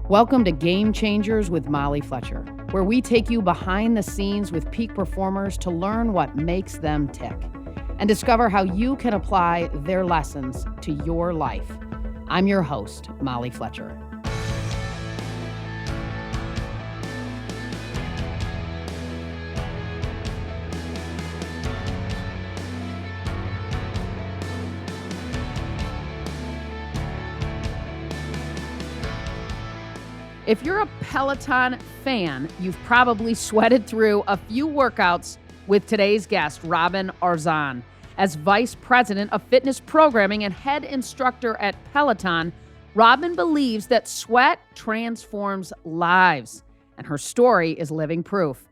Welcome to Game Changers with Molly Fletcher, where we take you behind the scenes with peak performers to learn what makes them tick and discover how you can apply their lessons to your life. I'm your host, Molly Fletcher. If you're a Peloton fan, you've probably sweated through a few workouts with today's guest, Robin Arzón. As Vice President of Fitness Programming and Head Instructor at Peloton, Robin believes that sweat transforms lives, and her story is living proof.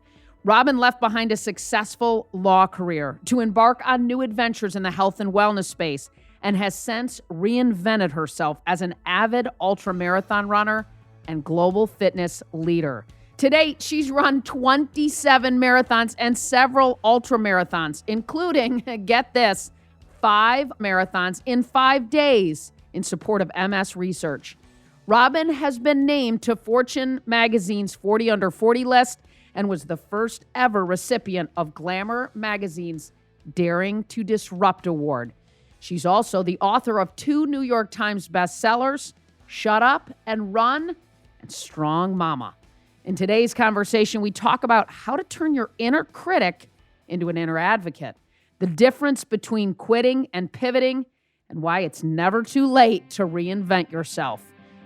Robin left behind a successful law career to embark on new adventures in the health and wellness space and has since reinvented herself as an avid ultramarathon runner and global fitness leader. To date, she's run 27 marathons and several ultramarathons, including, get this, 5 marathons in 5 days in support of MS research. Robin has been named to Fortune magazine's 40 Under 40 list and was the first ever recipient of Glamour magazine's Daring to Disrupt Award. She's also the author of 2 New York Times bestsellers, Shut Up and Run, and Strong Mama. In today's conversation, we talk about how to turn your inner critic into an inner advocate, the difference between quitting and pivoting, and why it's never too late to reinvent yourself.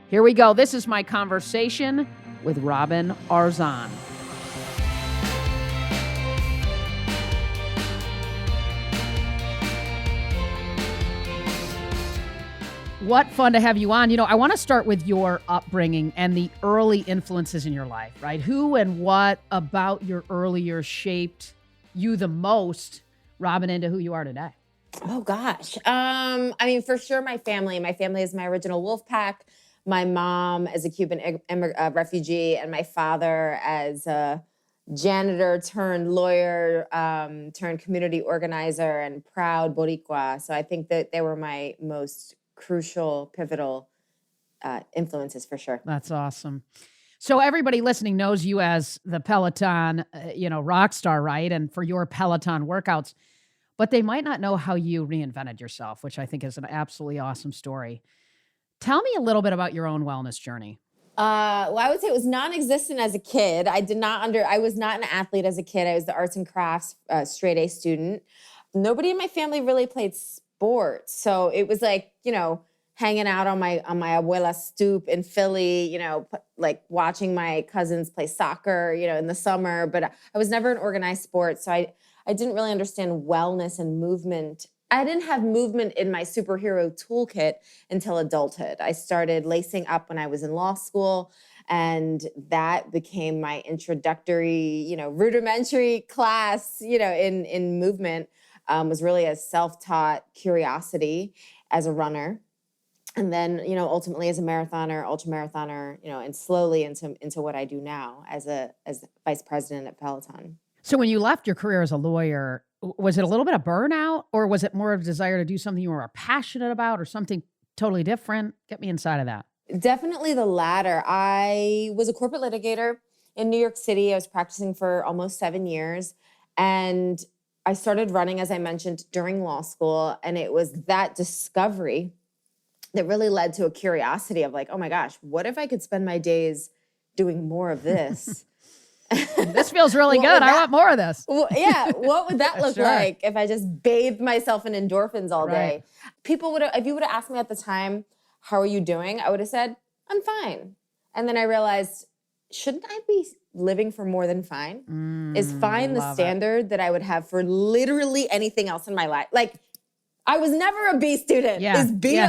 Here we go. This is my conversation with Robin Arzón. What fun to have you on. I want to start with your upbringing and the early influences in your life, right? Who and what about your early years shaped you the most, Robin, into who you are today? Oh, gosh. For sure, my family. My family is my original wolf pack. My mom as a Cuban refugee, and my father as a janitor turned lawyer, turned community organizer and proud Boricua. So I think that they were my most crucial, pivotal influences for sure. That's awesome. So everybody listening knows you as the Peloton, rock star, right? And for your Peloton workouts, but they might not know how you reinvented yourself, which I think is an absolutely awesome story. Tell me a little bit about your own wellness journey. Well, I would say it was non-existent as a kid. I was not an athlete as a kid. I was the arts and crafts straight A student. Nobody in my family really played sports. So it was like, hanging out on my abuela's stoop in Philly, like watching my cousins play soccer, in the summer, but I was never an organized sport. So I didn't really understand wellness and movement. I didn't have movement in my superhero toolkit until adulthood. I started lacing up when I was in law school, and that became my introductory, rudimentary class, in movement. Was really a self-taught curiosity as a runner. And then, ultimately as a marathoner, ultramarathoner, and slowly into what I do now as vice president at Peloton. So when you left your career as a lawyer, was it a little bit of burnout, or was it more of a desire to do something you were passionate about or something totally different? Get me inside of that. Definitely the latter. I was a corporate litigator in New York City. I was practicing for almost 7 years. And I started running, as I mentioned, during law school. And it was that discovery that really led to a curiosity of like, oh my gosh, what if I could spend my days doing more of this? This feels really good. I want more of this. Well, yeah. What would that look like if I just bathed myself in endorphins all day? People if you would have asked me at the time, how are you doing? I would have said, I'm fine. And then I realized, shouldn't I be living for more than fine? Is fine the standard that I would have for literally anything else in my life? Like, I was never a B student. Yeah.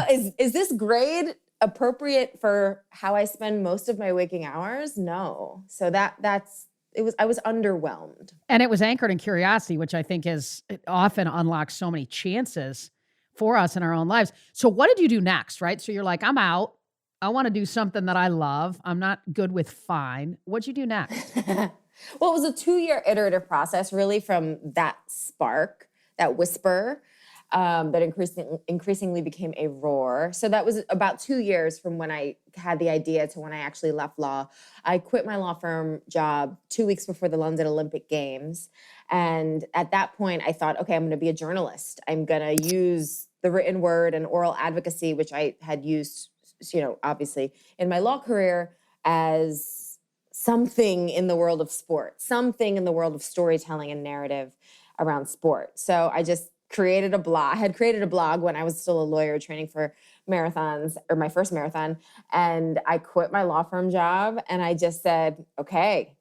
Is this grade appropriate for how I spend most of my waking hours? No. So I was underwhelmed. And it was anchored in curiosity, which I think it often unlocks so many chances for us in our own lives. So what did you do next, right? So you're like, I'm out. I want to do something that I love. I'm not good with fine. What'd you do next? Well, it was a 2-year iterative process, really, from that spark, that whisper. that increasingly became a roar. So that was about 2 years from when I had the idea to when I actually left law. I quit my law firm job 2 weeks before the London Olympic Games. And at that point, I thought, okay, I'm going to be a journalist. I'm going to use the written word and oral advocacy, which I had used, obviously in my law career, as something in the world of sport, something in the world of storytelling and narrative around sport. So I just created a blog. I had created a blog when I was still a lawyer training for marathons, or my first marathon. And I quit my law firm job and I just said, okay,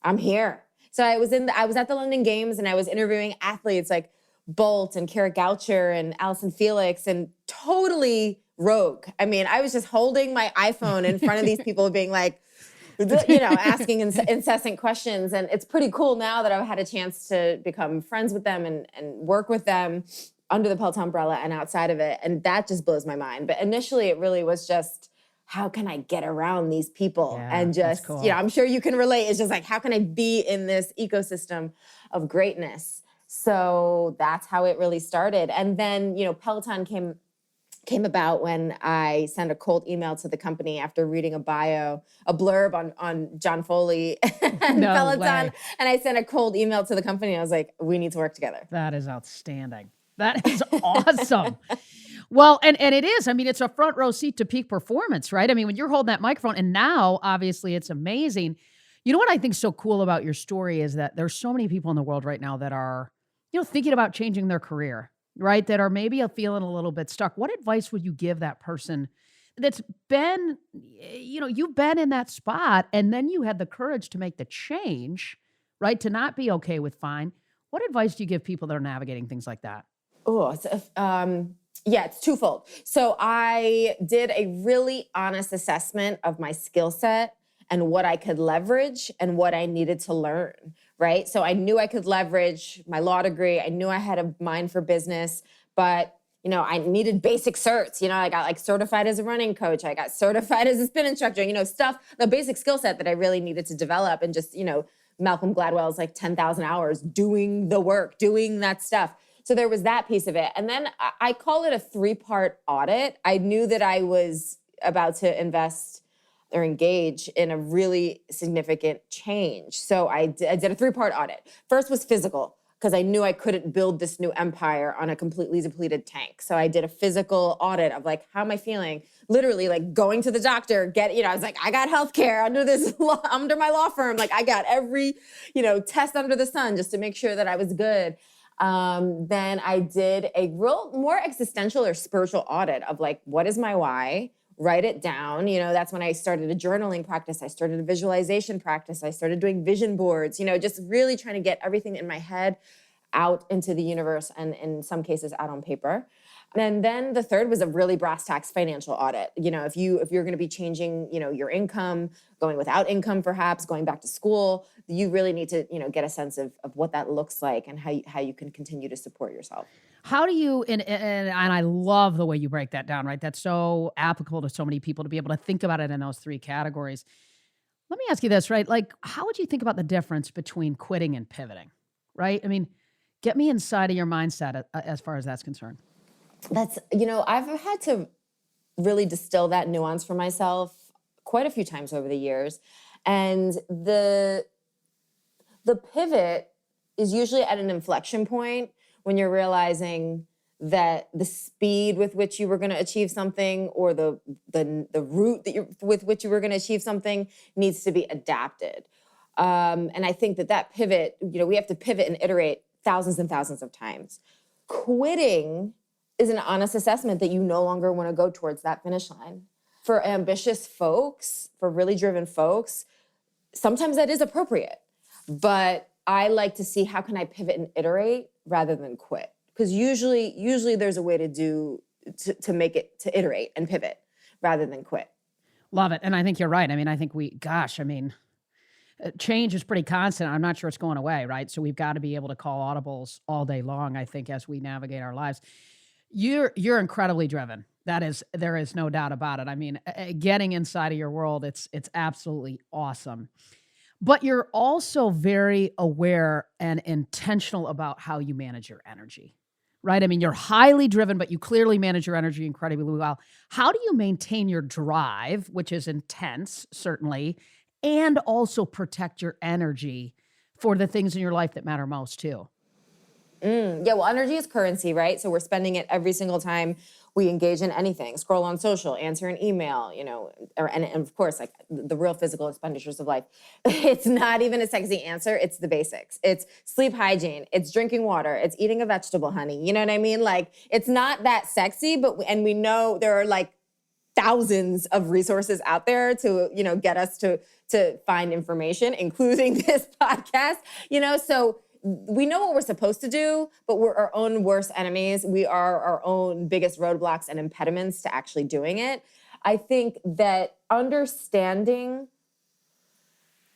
I'm here. So I was at the London Games and I was interviewing athletes like Bolt and Kara Goucher and Allison Felix, and totally rogue. I mean, I was just holding my iPhone in front of these people being like, asking incessant questions. And it's pretty cool now that I've had a chance to become friends with them and work with them under the Peloton umbrella and outside of it. And that just blows my mind. But initially it really was just, how can I get around these people? Yeah, and just, cool. I'm sure you can relate. It's just like, how can I be in this ecosystem of greatness? So that's how it really started. And then, Peloton came about when I sent a cold email to the company after reading a blurb on John Foley and Peloton. Way. And I sent a cold email to the company. I was like, we need to work together. That is outstanding. That is awesome. Well, and it is. I mean, it's a front row seat to peak performance, right? I mean, when you're holding that microphone, and now obviously it's amazing. You know what I think is so cool about your story is that there's so many people in the world right now that are, thinking about changing their career, right? That are maybe feeling a little bit stuck. What advice would you give that person that's been, you've been in that spot and then you had the courage to make the change, right? To not be okay with fine. What advice do you give people that are navigating things like that? Oh, it's twofold. So I did a really honest assessment of my skill set and what I could leverage and what I needed to learn, right? So I knew I could leverage my law degree. I knew I had a mind for business, but I needed basic certs. I got certified as a running coach. I got certified as a spin instructor, the basic skill set that I really needed to develop. And just, Malcolm Gladwell's 10,000 hours doing the work, doing that stuff. So there was that piece of it. And then I call it a 3-part audit. I knew that I was about to invest or engage in a really significant change. So I did a 3-part audit. First was physical, because I knew I couldn't build this new empire on a completely depleted tank. So I did a physical audit of how am I feeling? Literally going to the doctor, I was like, I got healthcare under my law firm. I got every, test under the sun just to make sure that I was good. Then I did a real more existential or spiritual audit of what is my why? Write it down. That's when I started a journaling practice. I started a visualization practice. I started doing vision boards, just really trying to get everything in my head out into the universe and in some cases out on paper. And then the third was a really brass tacks financial audit. If you're going to be changing, your income, going without income, perhaps going back to school, you really need to, get a sense of what that looks like and how you can continue to support yourself. How do you, and I love the way you break that down, right? That's so applicable to so many people to be able to think about it in those 3 categories. Let me ask you this, right? How would you think about the difference between quitting and pivoting, right? I mean, get me inside of your mindset as far as that's concerned. That's, I've had to really distill that nuance for myself quite a few times over the years. And the pivot is usually at an inflection point when you're realizing that the speed with which you were going to achieve something or the route that with which you were going to achieve something needs to be adapted. And I think that pivot, we have to pivot and iterate thousands and thousands of times. Quitting is an honest assessment that you no longer want to go towards that finish line. For ambitious folks, for really driven folks, sometimes that is appropriate. But I like to see how can I pivot and iterate rather than quit. Because usually there's a way to make it, to iterate and pivot rather than quit. Love it. And I think you're right. I mean, I think change is pretty constant. I'm not sure it's going away, right? So we've got to be able to call audibles all day long, I think, as we navigate our lives. You're incredibly driven. There is no doubt about it. I mean, getting inside of your world, it's absolutely awesome. But you're also very aware and intentional about how you manage your energy, right? I mean, you're highly driven, but you clearly manage your energy incredibly well. How do you maintain your drive, which is intense, certainly, and also protect your energy for the things in your life that matter most too? Yeah, well, energy is currency, right? So we're spending it every single time we engage in anything, scroll on social, answer an email, and of course, like the real physical expenditures of life. It's not even a sexy answer. It's the basics. It's sleep hygiene. It's drinking water. It's eating a vegetable, honey. You know what I mean? Like, it's not that sexy, and we know there are like thousands of resources out there to, get us to find information, including this podcast, so we know what we're supposed to do, but we're our own worst enemies. We are our own biggest roadblocks and impediments to actually doing it. I think that understanding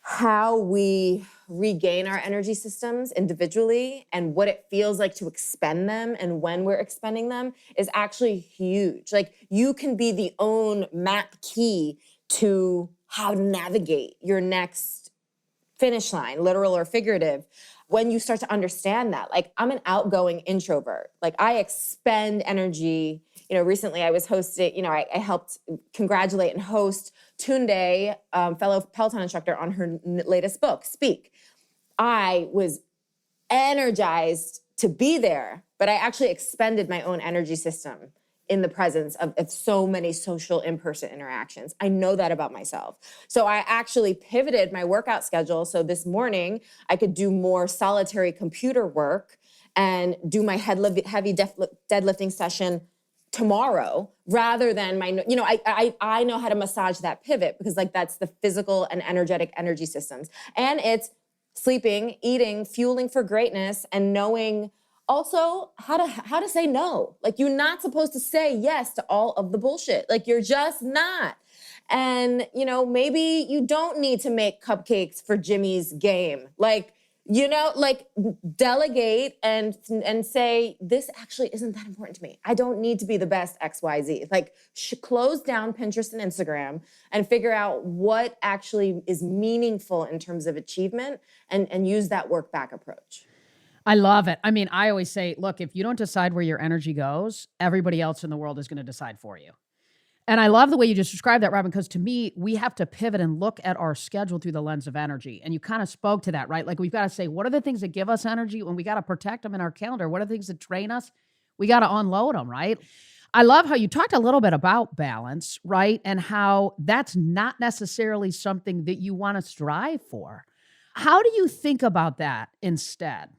how we regain our energy systems individually and what it feels like to expend them and when we're expending them is actually huge. Like, you can be the own map key to how to navigate your next finish line, literal or figurative, when you start to understand that. Like, I'm an outgoing introvert. Like, I expend energy. Recently I was hosting, I helped congratulate and host Tunde, fellow Peloton instructor, on her latest book, Speak. I was energized to be there, but I actually expended my own energy system in the presence of so many social in-person interactions. I know that about myself. So I actually pivoted my workout schedule. So this morning I could do more solitary computer work and do my heavy deadlifting session tomorrow, rather than I know how to massage that pivot, because like that's the physical and energetic energy systems. And it's sleeping, eating, fueling for greatness, and knowing also how to say no. Like, you're not supposed to say yes to all of the bullshit. Like, you're just not. And, maybe you don't need to make cupcakes for Jimmy's game. Like, delegate and say, this actually isn't that important to me. I don't need to be the best XYZ. Like, close down Pinterest and Instagram and figure out what actually is meaningful in terms of achievement, and use that work back approach. I love it. I mean, I always say, look, if you don't decide where your energy goes, everybody else in the world is going to decide for you. And I love the way you just described that, Robin, because to me, we have to pivot and look at our schedule through the lens of energy. And you kind of spoke to that, right? Like, we've got to say, what are the things that give us energy, and we got to protect them in our calendar? What are the things that drain us? We got to unload them, right? I love how you talked a little bit about balance, right? And how that's not necessarily something that you want to strive for. How do you think about that instead?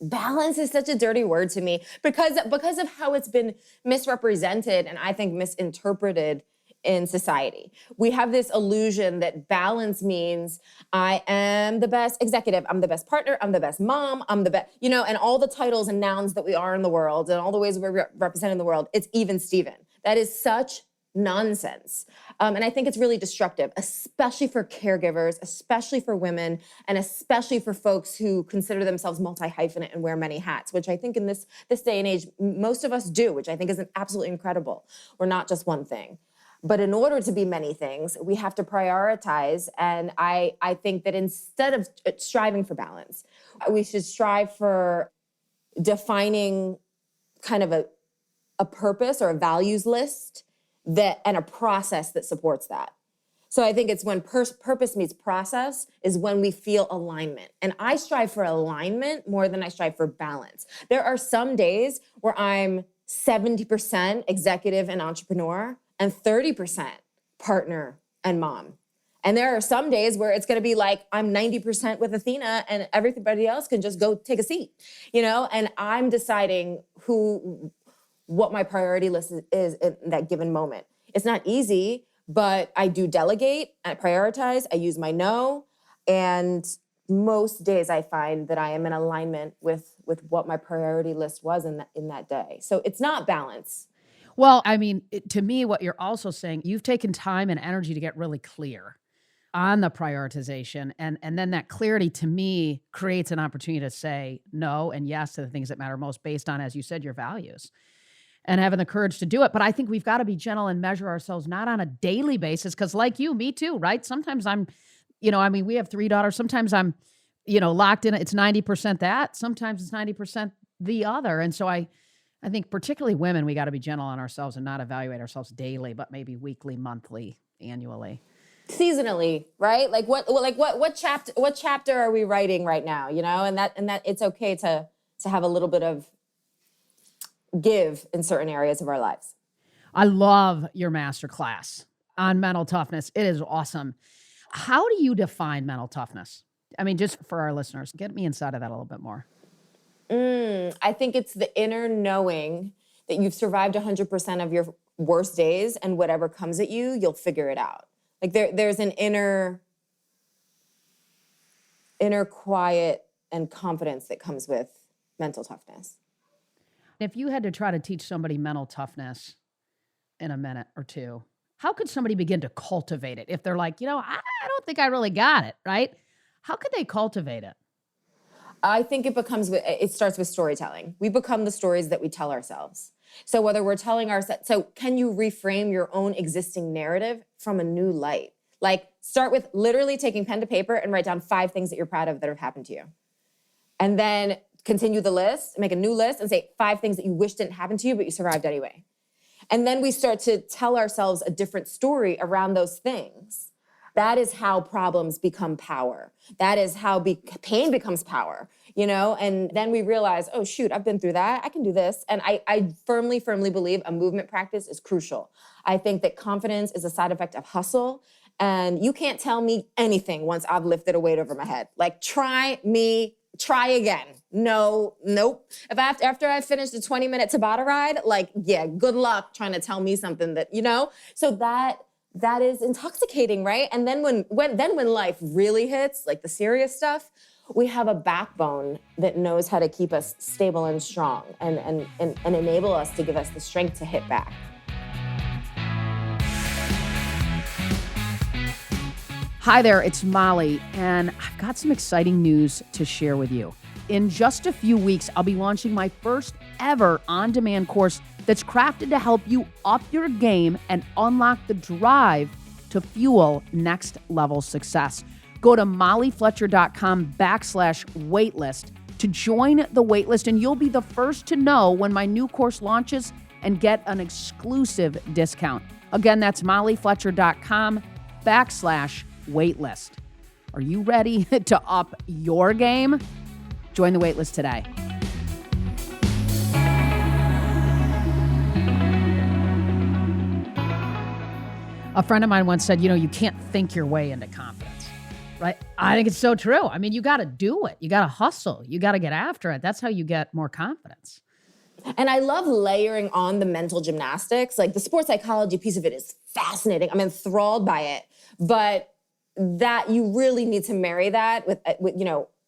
Balance is such a dirty word to me because of how it's been misrepresented and I think misinterpreted in society. We have this illusion that balance means I am the best executive, I'm the best partner, I'm the best mom, I'm the best, and all the titles and nouns that we are in the world and all the ways we're represented in the world. It's even Steven. That is such nonsense. And I think it's really destructive, especially for caregivers, especially for women, and especially for folks who consider themselves multi-hyphenate and wear many hats, which I think in this day and age, most of us do, which I think is absolutely incredible. We're not just one thing. But in order to be many things, we have to prioritize. And I think that instead of striving for balance, we should strive for defining kind of a purpose or a values list and a process that supports that. So I think it's when purpose meets process is when we feel alignment. And I strive for alignment more than I strive for balance. There are some days where I'm 70% executive and entrepreneur and 30% partner and mom. And there are some days where it's going to be like I'm 90% with Athena and everybody else can just go take a seat, and I'm deciding what my priority list is in that given moment. It's not easy, but I do delegate, I prioritize, I use my no, and most days I find that I am in alignment with what my priority list was in that day. So it's not balance. Well, I mean, to me, what you're also saying, you've taken time and energy to get really clear on the prioritization. And then that clarity, to me, creates an opportunity to say no and yes to the things that matter most based on, as you said, your values. And having the courage to do it. But I think we've got to be gentle and measure ourselves, not on a daily basis, because like you, me too, right? Sometimes I'm, we have 3 daughters. Sometimes I'm, locked in. It's 90% that. Sometimes it's 90% the other. And so I think particularly women, we got to be gentle on ourselves and not evaluate ourselves daily, but maybe weekly, monthly, annually. Seasonally, right? Like what chapter are we writing right now, And that it's okay to have a little bit of give in certain areas of our lives. I love your masterclass on mental toughness. It is awesome. How do you define mental toughness? I mean, just for our listeners, get me inside of that a little bit more. I think it's the inner knowing that you've survived 100% of your worst days, and whatever comes at you, you'll figure it out. Like there's an inner quiet and confidence that comes with mental toughness. If you had to try to teach somebody mental toughness in a minute or two, how could somebody begin to cultivate it? If they're like, I don't think I really got it, right? How could they cultivate it? I think it starts with storytelling. We become the stories that we tell ourselves. So whether we're telling ourselves, so can you reframe your own existing narrative from a new light? Like start with literally taking pen to paper and write down 5 things that you're proud of that have happened to you. And then continue the list, make a new list and say 5 things that you wish didn't happen to you, but you survived anyway. And then we start to tell ourselves a different story around those things. That is how problems become power. That is how pain becomes power, And then we realize, oh, shoot, I've been through that. I can do this. And I firmly, firmly believe a movement practice is crucial. I think that confidence is a side effect of hustle. And you can't tell me anything once I've lifted a weight over my head. Like, try again. No, nope. After I finished a 20-minute Tabata ride, good luck trying to tell me something that, So that is intoxicating, right? And then when life really hits, like the serious stuff, we have a backbone that knows how to keep us stable and strong and enable us to give us the strength to hit back. Hi there, it's Molly, and I've got some exciting news to share with you. In just a few weeks, I'll be launching my first ever on-demand course that's crafted to help you up your game and unlock the drive to fuel next level success. Go to mollyfletcher.com/waitlist to join the waitlist, and you'll be the first to know when my new course launches and get an exclusive discount. Again, that's mollyfletcher.com/waitlist. Are you ready to up your game? Join the waitlist today. A friend of mine once said, you can't think your way into confidence, right? I think it's so true. I mean, you got to do it. You got to hustle. You got to get after it. That's how you get more confidence. And I love layering on the mental gymnastics. Like the sports psychology piece of it is fascinating. I'm enthralled by it. But that you really need to marry that with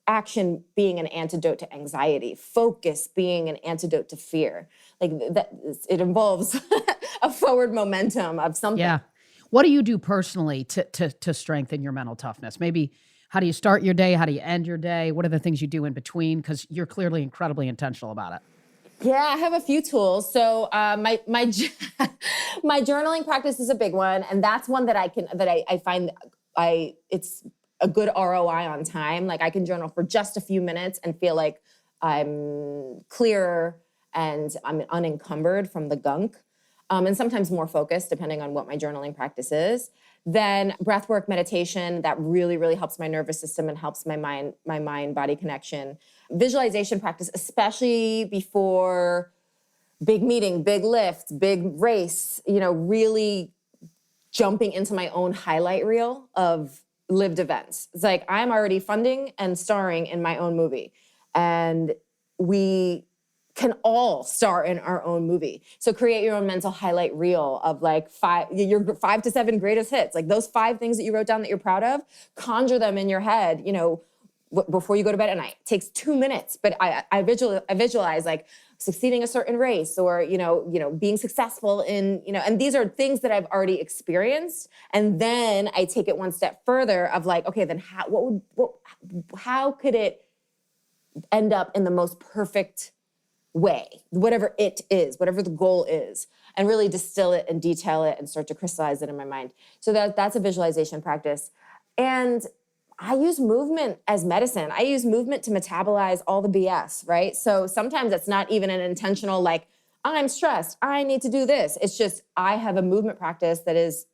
action being an antidote to anxiety, focus being an antidote to fear. Like that, it involves a forward momentum of something. Yeah. What do you do personally to strengthen your mental toughness? Maybe how do you start your day? How do you end your day? What are the things you do in between? Because you're clearly incredibly intentional about it. Yeah, I have a few tools. So my journaling practice is a big one, and that's one that I find it's a good ROI on time. Like I can journal for just a few minutes and feel like I'm clearer and I'm unencumbered from the gunk. And sometimes more focused, depending on what my journaling practice is. Then breathwork meditation, that really, really helps my nervous system and helps my mind-body connection. Visualization practice, especially before big meeting, big lift, big race, really jumping into my own highlight reel of lived events. It's like I'm already funding and starring in my own movie. And we can all star in our own movie. So create your own mental highlight reel of your 5 to 7 greatest hits. Like those 5 things that you wrote down that you're proud of, conjure them in your head, before you go to bed at night. It takes 2 minutes, but I visualize like succeeding a certain race or, being successful in, and these are things that I've already experienced. And then I take it one step further of like, okay, then how could it end up in the most perfect way, whatever it is, whatever the goal is, and really distill it and detail it and start to crystallize it in my mind. So that's a visualization practice. And I use movement as medicine. I use movement to metabolize all the BS, right? So sometimes it's not even an intentional, like, I'm stressed, I need to do this. It's just, I have a movement practice that is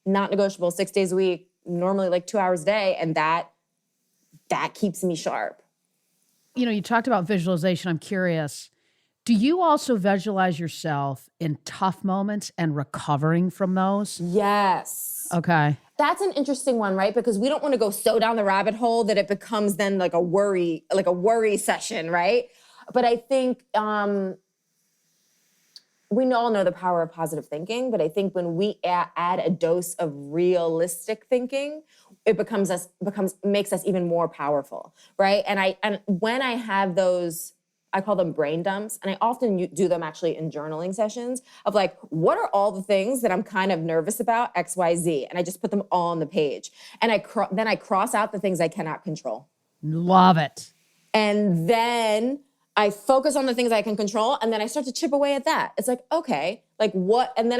not negotiable 6 days a week, normally like 2 hours a day. And that keeps me sharp. You know, you talked about visualization. I'm curious, do you also visualize yourself in tough moments and recovering from those? Yes. Okay. That's an interesting one, right? Because we don't want to go so down the rabbit hole that it becomes then like a worry session, right? But I think we all know the power of positive thinking, but I think when we add a dose of realistic thinking, it makes us even more powerful, right? And when I have those, I call them brain dumps, and I often do them actually in journaling sessions of like, what are all the things that I'm kind of nervous about, X, Y, Z, and I just put them all on the page, and then I cross out the things I cannot control. Love it. And then I focus on the things I can control, and then I start to chip away at that. It's like, okay, like what? And then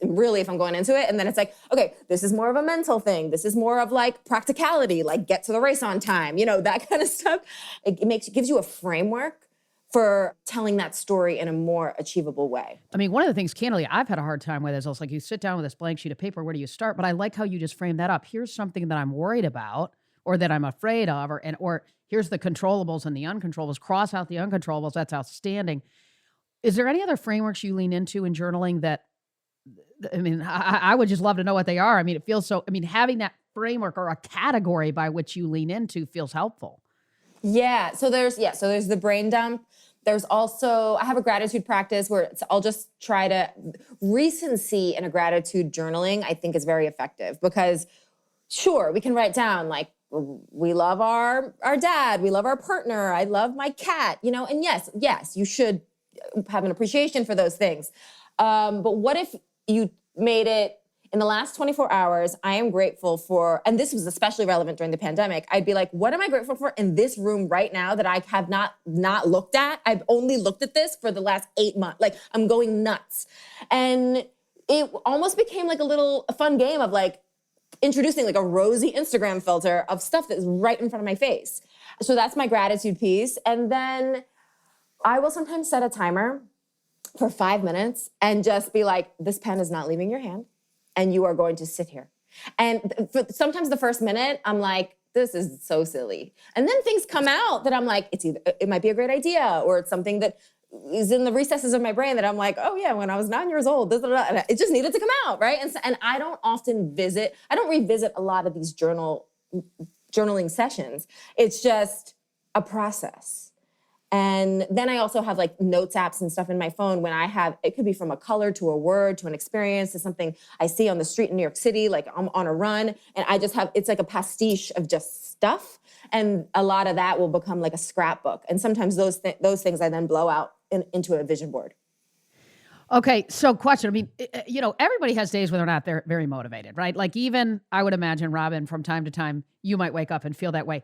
really, if I'm going into it, and then it's like, okay, this is more of a mental thing. This is more of like practicality, like get to the race on time, that kind of stuff. It gives you a framework for telling that story in a more achievable way. I mean, one of the things, candidly, I've had a hard time with is also like you sit down with this blank sheet of paper, where do you start? But I like how you just frame that up. Here's something that I'm worried about or that I'm afraid of, or here's the controllables and the uncontrollables. Cross out the uncontrollables. That's outstanding. Is there any other frameworks you lean into in journaling that, I mean, I would just love to know what they are. I mean, it feels so, having that framework or a category by which you lean into feels helpful. Yeah. So there's the brain dump. There's also, I have a gratitude practice where I'll just try to, recency in a gratitude journaling, I think is very effective because sure, we can write down like, we love our dad, we love our partner, I love my cat, and yes, you should have an appreciation for those things. But what if you made it, in the last 24 hours, I am grateful for, and this was especially relevant during the pandemic, I'd be like, what am I grateful for in this room right now that I have not looked at? I've only looked at this for the last 8 months. Like, I'm going nuts. And it almost became like a fun game of like introducing like a rosy Instagram filter of stuff that's right in front of my face. So that's my gratitude piece. And then I will sometimes set a timer for 5 minutes and just be like, this pen is not leaving your hand. And you are going to sit here. And sometimes the first minute, I'm like, this is so silly. And then things come out that I'm like, it might be a great idea, or it's something that is in the recesses of my brain that I'm like, oh yeah, when I was 9 years old, and it just needed to come out, right? And I don't revisit a lot of these journaling sessions. It's just a process. And then I also have like notes apps and stuff in my phone when it could be from a color to a word to an experience to something I see on the street in New York City, like I'm on a run and it's like a pastiche of just stuff. And a lot of that will become like a scrapbook. And sometimes those things I then blow out into a vision board. Okay, so question. Everybody has days where they're very motivated, right? Like even I would imagine, Robin, from time to time, you might wake up and feel that way.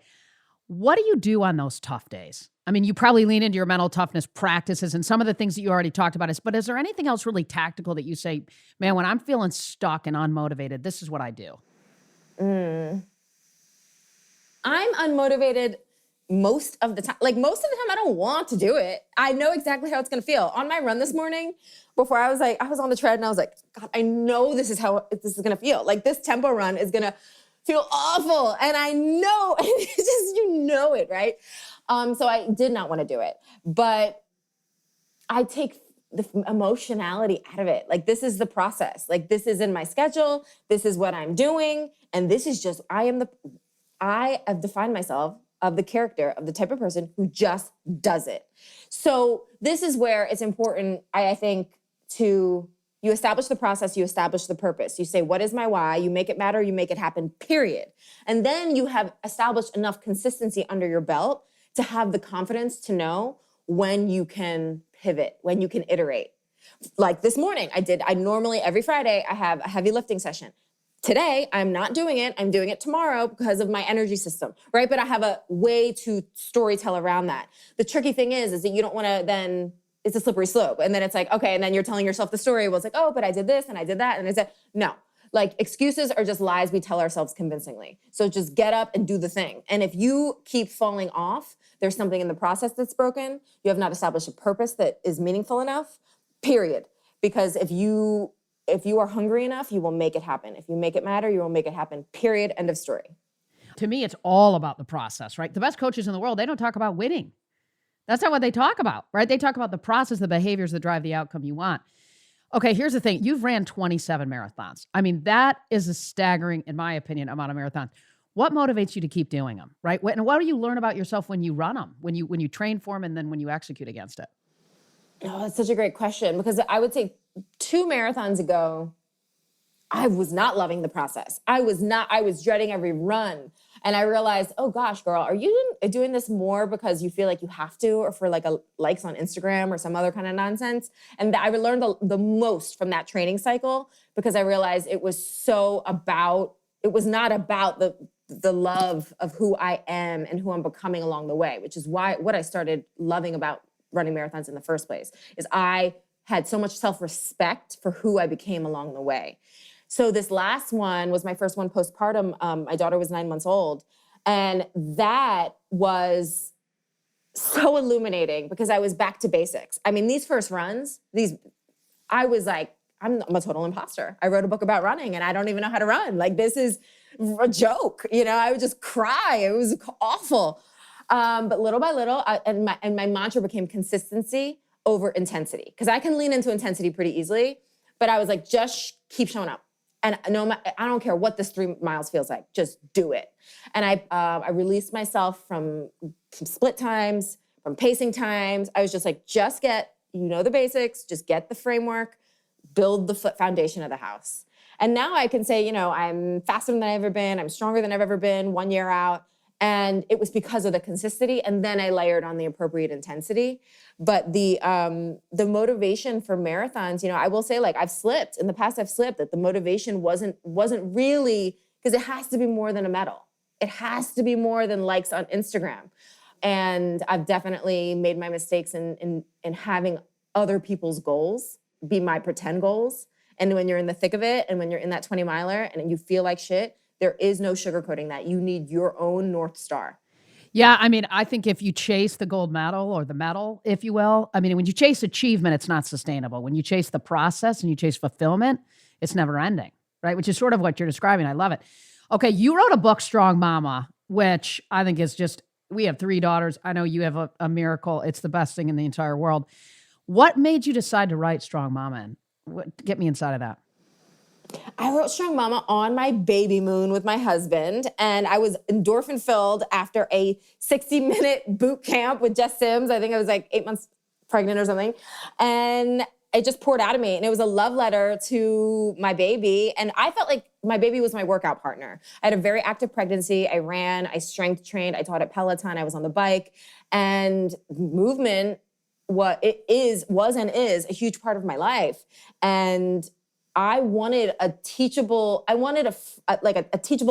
What do you do on those tough days? You probably lean into your mental toughness practices and some of the things that you already talked about. But is there anything else really tactical that you say, man, when I'm feeling stuck and unmotivated, this is what I do? I'm unmotivated most of the time. Like most of the time, I don't want to do it. I know exactly how it's going to feel. On my run this morning, before I was on the tread and I was like, God, I know this is how this is going to feel. Like this tempo run is going to feel awful. And I know, it's just, it, right? So I did not want to do it, but I take the emotionality out of it. Like this is the process. Like this is in my schedule. This is what I'm doing. And this is just, I have defined myself of the character of the type of person who just does it. So this is where it's important, I think, you establish the process, you establish the purpose. You say, what is my why? You make it matter, you make it happen, period. And then you have established enough consistency under your belt to have the confidence to know when you can pivot, when you can iterate. Like this morning, I normally, every Friday, I have a heavy lifting session. Today, I'm not doing it. I'm doing it tomorrow because of my energy system, right? But I have a way to storytell around that. The tricky thing is that you don't want to then, it's a slippery slope. And then it's like, okay, and then you're telling yourself the story. Well, it's like, oh, but I did this and I did that. And I said, no, Like excuses are just lies we tell ourselves convincingly. So just get up and do the thing. And if you keep falling off, there's something in the process that's broken. You have not established a purpose that is meaningful enough, period. Because if you are hungry enough, you will make it happen. If you make it matter, you will make it happen, period, end of story. To me, it's all about the process, right? The best coaches in the world, they don't talk about winning. That's not what they talk about, right? They talk about the process, the behaviors that drive the outcome you want. Okay, here's the thing. You've ran 27 marathons. I mean, that is a staggering, in my opinion, amount of marathons. What motivates you to keep doing them, right? And what do you learn about yourself when you run them, when you train for them, and then when you execute against it? Oh, that's such a great question, because I would say 2 marathons ago, I was not loving the process. I was dreading every run. And I realized, oh gosh, girl, are you doing this more because you feel like you have to, or for like likes on Instagram or some other kind of nonsense? And I learned the most from that training cycle, because I realized it was not about the love of who I am and who I'm becoming along the way, which is what I started loving about running marathons in the first place, is I had so much self-respect for who I became along the way. So this last one was my first one postpartum. My daughter was 9 months old. And that was so illuminating, because I was back to basics. I mean, these first runs, I was like, I'm a total imposter. I wrote a book about running and I don't even know how to run. Like, this is a joke. I would just cry. It was awful. But little by little, my mantra became consistency over intensity, because I can lean into intensity pretty easily. But I was like, just keep showing up. And I don't care what this 3 miles feels like, just do it. And I released myself from split times, from pacing times. I was just like, just get, the basics, just get the framework, build the foundation of the house. And now I can say, I'm faster than I've ever been. I'm stronger than I've ever been 1 year out. And it was because of the consistency. And then I layered on the appropriate intensity. But the motivation for marathons, I will say, like, I've slipped. In the past, I've slipped, that the motivation wasn't really, because it has to be more than a medal. It has to be more than likes on Instagram. And I've definitely made my mistakes in having other people's goals be my pretend goals. And when you're in the thick of it, and when you're in that 20 miler and you feel like shit, there is no sugarcoating that. You need your own North Star. Yeah, I mean, I think if you chase the gold medal, or the medal, if you will, I mean, when you chase achievement, it's not sustainable. When you chase the process and you chase fulfillment, it's never ending, right? Which is sort of what you're describing. I love it. Okay, you wrote a book, Strong Mama, which I think is just, we have 3 daughters. I know you have a miracle. It's the best thing in the entire world. What made you decide to write Strong Mama? Get me inside of that. I wrote Strong Mama on my baby moon with my husband, and I was endorphin filled after a 60-minute boot camp with Jess Sims. I think I was like 8 months pregnant or something. And it just poured out of me. And it was a love letter to my baby. And I felt like my baby was my workout partner. I had a very active pregnancy. I ran, I strength trained, I taught at Peloton, I was on the bike. And movement, was and is a huge part of my life. And I wanted a teachable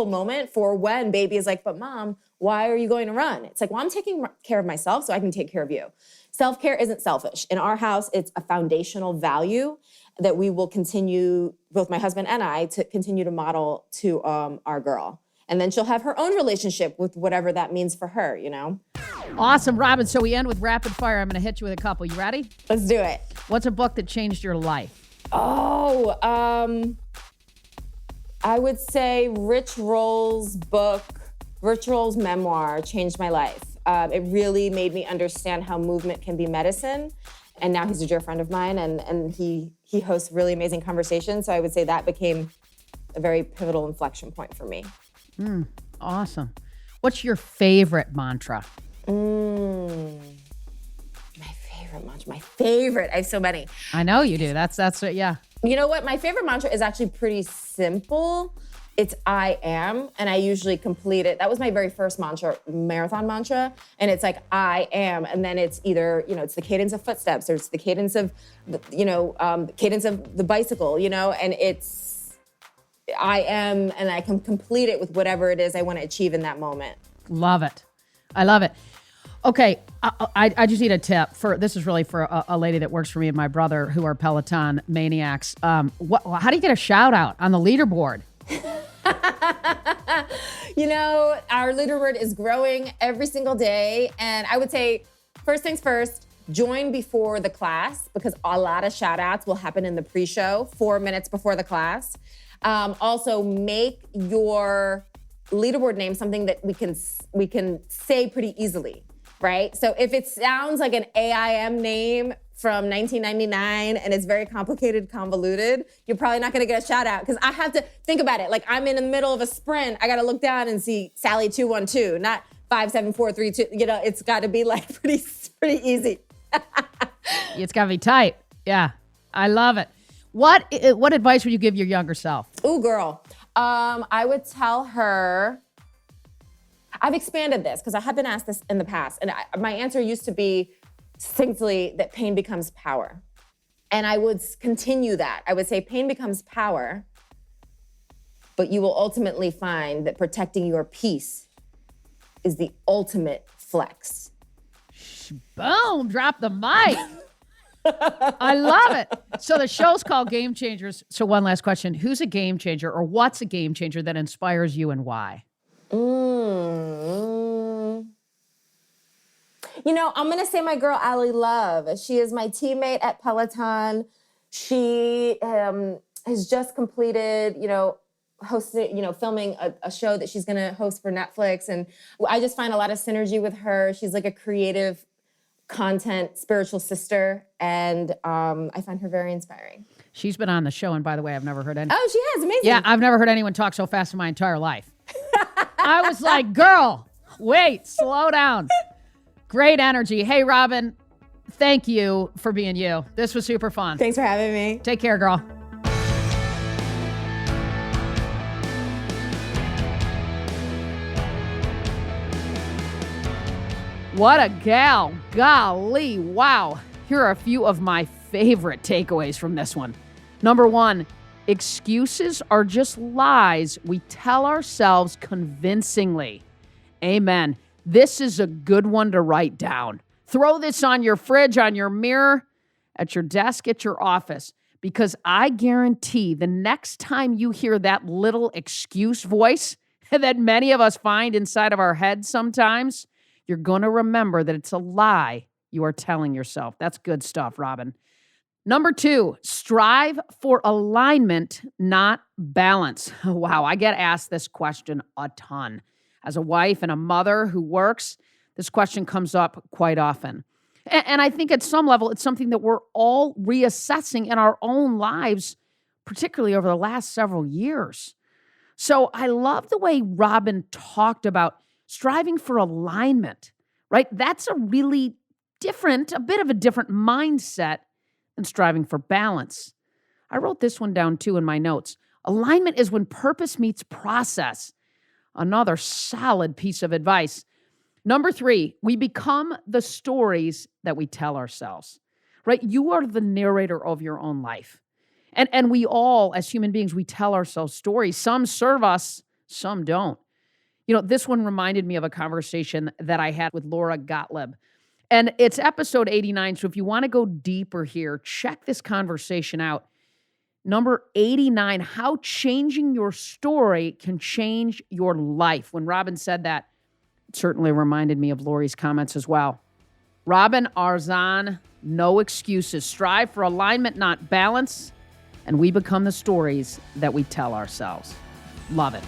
moment for when baby is like, but mom, why are you going to run? It's like, well, I'm taking care of myself so I can take care of you. Self-care isn't selfish. In our house, it's a foundational value that we will continue, both my husband and I, to continue to model to our girl. And then she'll have her own relationship with whatever that means for her, Awesome, Robin. So we end with rapid fire. I'm going to hit you with a couple. You ready? Let's do it. What's a book that changed your life? Oh, I would say Rich Roll's memoir changed my life. It really made me understand how movement can be medicine. And now he's a dear friend of mine, and he hosts really amazing conversations. So I would say that became a very pivotal inflection point for me. Awesome. What's your favorite mantra? My favorite. I have so many. I know you do. That's it. Yeah. You know what? My favorite mantra is actually pretty simple. It's I am, and I usually complete it. That was my very first marathon mantra. And it's like, I am. And then it's either, it's the cadence of footsteps, or it's the cadence of, cadence of the bicycle, and it's I am, and I can complete it with whatever it is I want to achieve in that moment. Love it. I love it. Okay, I just need a tip. This is really for a lady that works for me and my brother who are Peloton maniacs. How do you get a shout out on the leaderboard? Our leaderboard is growing every single day. And I would say, first things first, join before the class because a lot of shout outs will happen in the pre-show 4 minutes before the class. Also, make your leaderboard name something that we can say pretty easily, right? So if it sounds like an AIM name from 1999 and it's very complicated, convoluted, you're probably not gonna get a shout out because I have to think about it. Like I'm in the middle of a sprint, I gotta look down and see Sally 212, not 57432. It's gotta be like pretty easy. It's gotta be tight. Yeah, I love it. What advice would you give your younger self? Ooh, girl. I would tell her, I've expanded this because I have been asked this in the past. And my answer used to be succinctly that pain becomes power. And I would continue that. I would say pain becomes power, but you will ultimately find that protecting your peace is the ultimate flex. Boom, drop the mic. I love it. So the show's called Game Changers. So one last question. Who's a game changer or what's a game changer that inspires you and why? I'm going to say my girl, Allie Love. She is my teammate at Peloton. She has just completed, filming a show that she's going to host for Netflix. And I just find a lot of synergy with her. She's like a creative content, spiritual sister. And I find her very inspiring. She's been on the show. And by the way, I've never heard any. Oh, she has. Amazing. Yeah, I've never heard anyone talk so fast in my entire life. I was like, girl, wait, slow down. Great energy. Hey, Robin, thank you for being you. This was super fun. Thanks for having me. Take care, girl. What a gal. Golly, wow. Here are a few of my favorite takeaways from this one. Number one, excuses are just lies we tell ourselves convincingly. Amen. This is a good one to write down. Throw this on your fridge, on your mirror, at your desk, at your office, because I guarantee the next time you hear that little excuse voice that many of us find inside of our heads sometimes, you're going to remember that it's a lie you are telling yourself. That's good stuff, Robin. Number two, strive for alignment, not balance. Wow, I get asked this question a ton. As a wife and a mother who works, this question comes up quite often. And I think at some level, it's something that we're all reassessing in our own lives, particularly over the last several years. So I love the way Robin talked about striving for alignment, right? That's a really a bit of a different mindset than striving for balance. I wrote this one down too in my notes. Alignment is when purpose meets process. Another solid piece of advice. Number three, we become the stories that we tell ourselves, right? You are the narrator of your own life. And we all, as human beings, we tell ourselves stories. Some serve us, some don't. This one reminded me of a conversation that I had with Laura Gottlieb. And it's episode 89. So if you want to go deeper here, check this conversation out. Number 89, how changing your story can change your life. When Robin said that, it certainly reminded me of Lori's comments as well. Robin Arzón, no excuses. Strive for alignment, not balance. And we become the stories that we tell ourselves. Love it.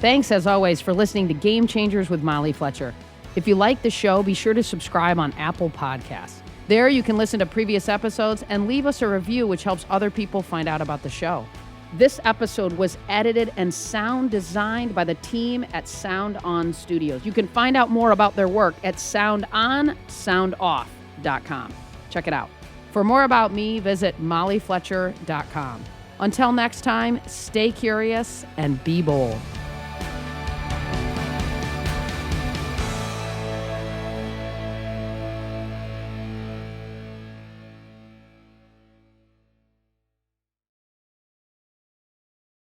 Thanks, as always, for listening to Game Changers with Molly Fletcher. If you like the show, be sure to subscribe on Apple Podcasts. There you can listen to previous episodes and leave us a review, which helps other people find out about the show. This episode was edited and sound designed by the team at Sound On Studios. You can find out more about their work at soundonsoundoff.com. Check it out. For more about me, visit mollyfletcher.com. Until next time, stay curious and be bold.